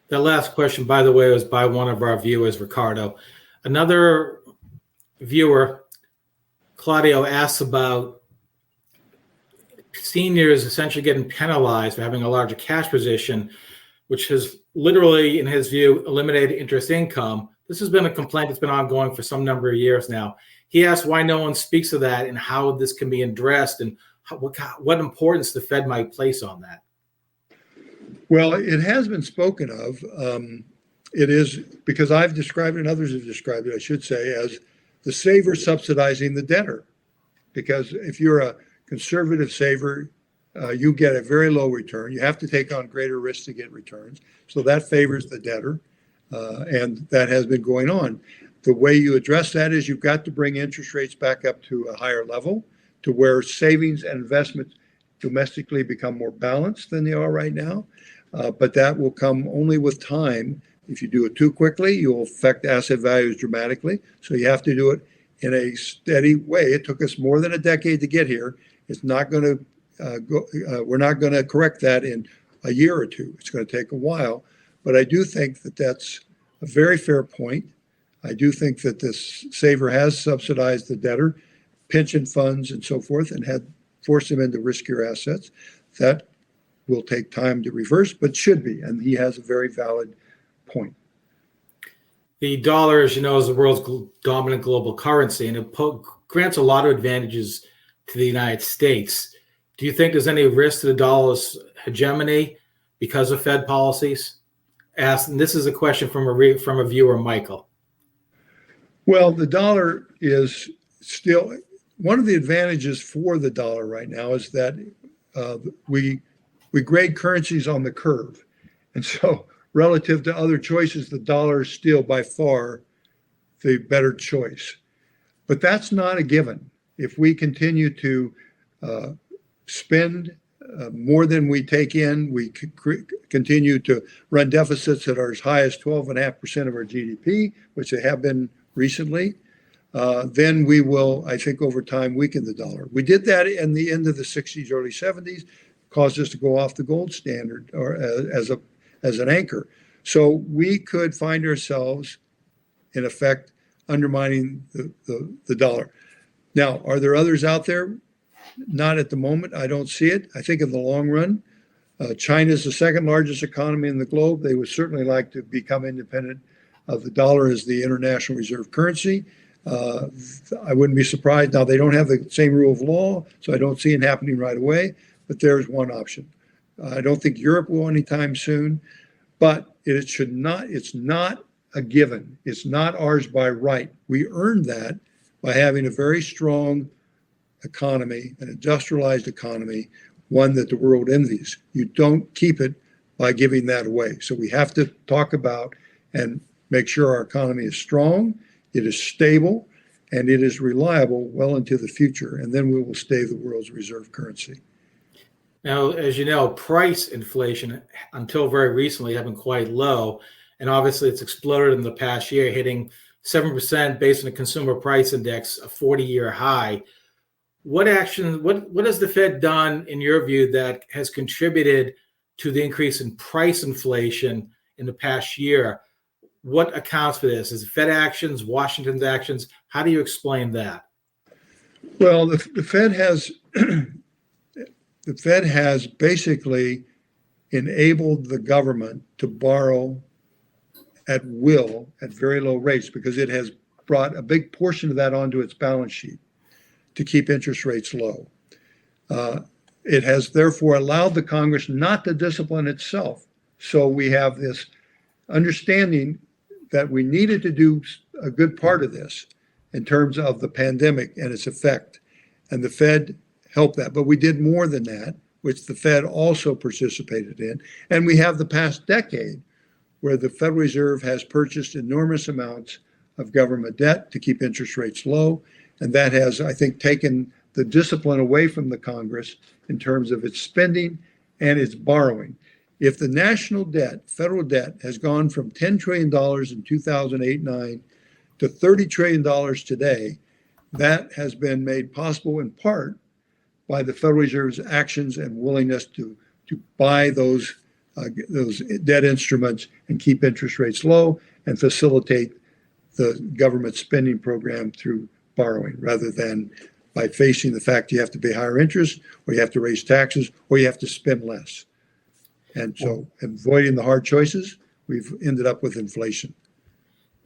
That last question, by the way, was by one of our viewers, Ricardo. Another viewer, Claudio, asks about seniors essentially getting penalized for having a larger cash position, which has literally, in his view, eliminated interest income. This has been a complaint that's been ongoing for some number of years now. He asks why no one speaks of that and how this can be addressed and what importance the Fed might place on that. Well, it has been spoken of. It is because I've described it and others have described it, I should say, as the saver subsidizing the debtor. Because if you're a conservative saver, you get a very low return. You have to take on greater risk to get returns. So that favors the debtor. And that has been going on. The way you address that is you've got to bring interest rates back up to a higher level to where savings and investments domestically become more balanced than they are right now. But that will come only with time. If you do it too quickly, you'll affect asset values dramatically. So you have to do it in a steady way. It took us more than a decade to get here. It's not going to we're not going to correct that in a year or two. It's going to take a while. But I do think that that's a very fair point. I do think that this saver has subsidized the debtor, pension funds and so forth, and had forced them into riskier assets. That will take time to reverse, but should be. And he has a very valid point. The dollar, as you know, is the world's dominant global currency, and it grants a lot of advantages to the United States. Do you think there's any risk to the dollar's hegemony because of Fed policies? And this is a question from a viewer, Michael. Well, the dollar is still one of the advantages for the dollar right now is that we grade currencies on the curve. And so relative to other choices, the dollar is still by far the better choice. But that's not a given. If we continue to spend more than we take in, we continue to run deficits that are as high as 12.5% of our GDP, which they have been recently, then we will, I think, over time, weaken the dollar. We did that in the end of the 60s, early 70s, caused us to go off the gold standard or as an anchor. So we could find ourselves, in effect, undermining the dollar. Now, are there others out there? Not at the moment. I don't see it. I think in the long run, China is the second largest economy in the globe. They would certainly like to become independent of the dollar as the international reserve currency. I wouldn't be surprised. Now, they don't have the same rule of law, so I don't see it happening right away. But there's one option. I don't think Europe will anytime soon, but it's not a given. It's not ours by right. We earned that by having a very strong economy, an industrialized economy, one that the world envies. You don't keep it by giving that away. So we have to talk about and make sure our economy is strong, it is stable, and it is reliable well into the future. And then we will stay the world's reserve currency. Now, as you know, price inflation until very recently had been quite low. And obviously it's exploded in the past year, hitting 7% based on the consumer price index, a 40-year high. What has the Fed done, in your view, that has contributed to the increase in price inflation in the past year? What accounts for this? Is it Fed actions, Washington's actions? How do you explain that? Well, the Fed has basically enabled the government to borrow at will at very low rates because it has brought a big portion of that onto its balance sheet to keep interest rates low. It has therefore allowed the Congress not to discipline itself. So we have this understanding that we needed to do a good part of this in terms of the pandemic and its effect. And the Fed helped that. But we did more than that, which the Fed also participated in. And we have the past decade where the Federal Reserve has purchased enormous amounts of government debt to keep interest rates low. And that has, I think, taken the discipline away from the Congress in terms of its spending and its borrowing. If the national debt, federal debt, has gone from $10 trillion in 2008-9 to $30 trillion today, that has been made possible in part by the Federal Reserve's actions and willingness to buy those those debt instruments and keep interest rates low and facilitate the government spending program through borrowing rather than by facing the fact you have to pay higher interest or you have to raise taxes or you have to spend less. And so avoiding the hard choices, we've ended up with inflation.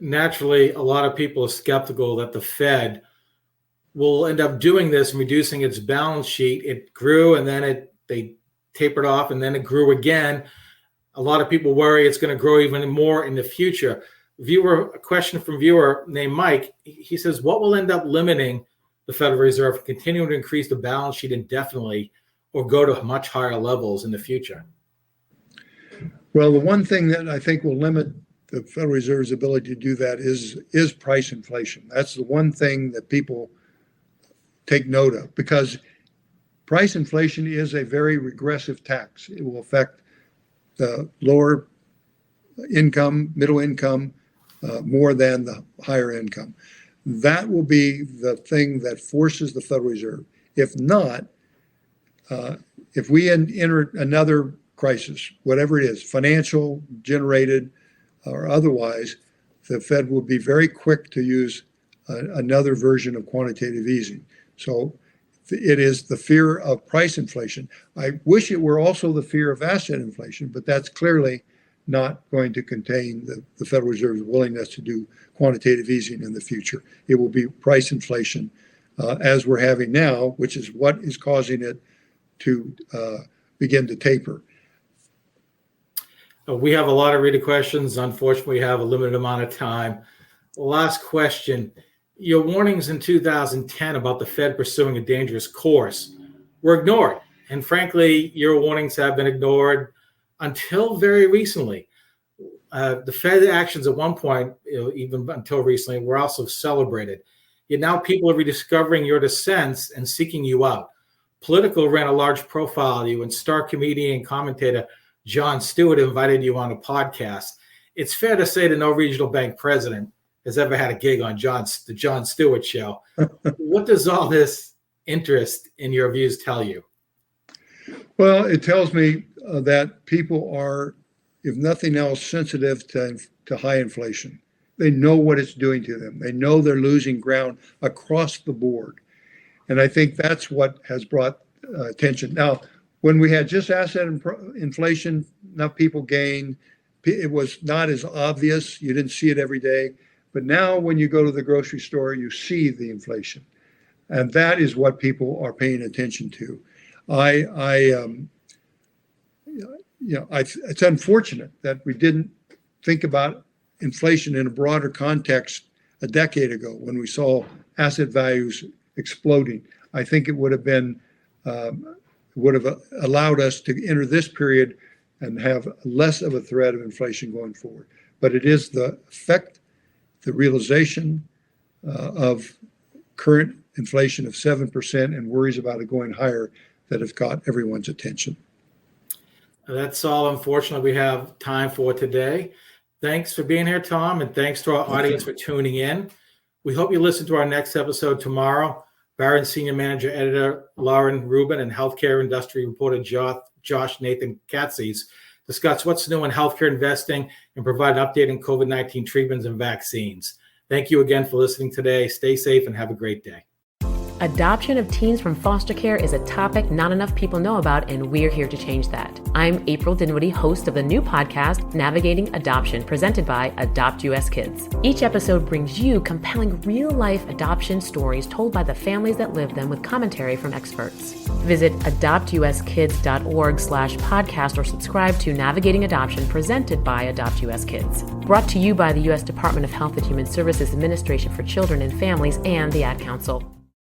Naturally, a lot of people are skeptical that the Fed will end up doing this and reducing its balance sheet. It grew and then they tapered off and then it grew again. A lot of people worry it's going to grow even more in the future. A question from viewer named Mike. He says, what will end up limiting the Federal Reserve from continuing to increase the balance sheet indefinitely or go to much higher levels in the future? Well, the one thing that I think will limit the Federal Reserve's ability to do that is price inflation. That's the one thing that people take note of, because price inflation is a very regressive tax. It will affect the lower income, middle income, more than the higher income. That will be the thing that forces the Federal Reserve. If not, if we enter another crisis, whatever it is, financial, generated, or otherwise, the Fed will be very quick to use another version of quantitative easing. So it is the fear of price inflation. I wish it were also the fear of asset inflation, but that's clearly not going to contain the Federal Reserve's willingness to do quantitative easing in the future. It will be price inflation as we're having now, which is what is causing it to begin to taper. We have a lot of reader questions. Unfortunately, we have a limited amount of time. Last question. Your warnings in 2010 about the Fed pursuing a dangerous course were ignored. And frankly, your warnings have been ignored until very recently. The Fed actions at one point, even until recently, were also celebrated. Yet now people are rediscovering your dissents and seeking you out. Politico ran a large profile of you, and star comedian and commentator Jon Stewart invited you on a podcast. It's fair to say that no regional bank president has ever had a gig on the Jon Stewart show. What does all this interest in your views tell you? Well, it tells me that people are, if nothing else, sensitive to high inflation. They know what it's doing to them. They know they're losing ground across the board. And I think that's what has brought attention. Now, when we had just asset inflation, enough people gained. It was not as obvious. You didn't see it every day. But now when you go to the grocery store, you see the inflation. And that is what people are paying attention to. It's unfortunate that we didn't think about inflation in a broader context a decade ago when we saw asset values exploding. I think it would have allowed us to enter this period and have less of a threat of inflation going forward. But it is the effect, the realization of current inflation of 7% and worries about it going higher that have caught everyone's attention. That's all, unfortunately, we have time for today. Thanks for being here, Tom, and thanks to our audience for tuning in. We hope you listen to our next episode tomorrow. Barron Senior Manager Editor Lauren Rubin and Healthcare Industry Reporter Josh Nathan Katzis discuss what's new in healthcare investing and provide an update on COVID-19 treatments and vaccines. Thank you again for listening today. Stay safe and have a great day. Adoption of teens from foster care is a topic not enough people know about, and we're here to change that. I'm April Dinwiddie, host of the new podcast, Navigating Adoption, presented by Adopt US Kids. Each episode brings you compelling real-life adoption stories told by the families that live them with commentary from experts. Visit adoptuskids.org/podcast or subscribe to Navigating Adoption, presented by Adopt US Kids. Brought to you by the U.S. Department of Health and Human Services Administration for Children and Families and the Ad Council.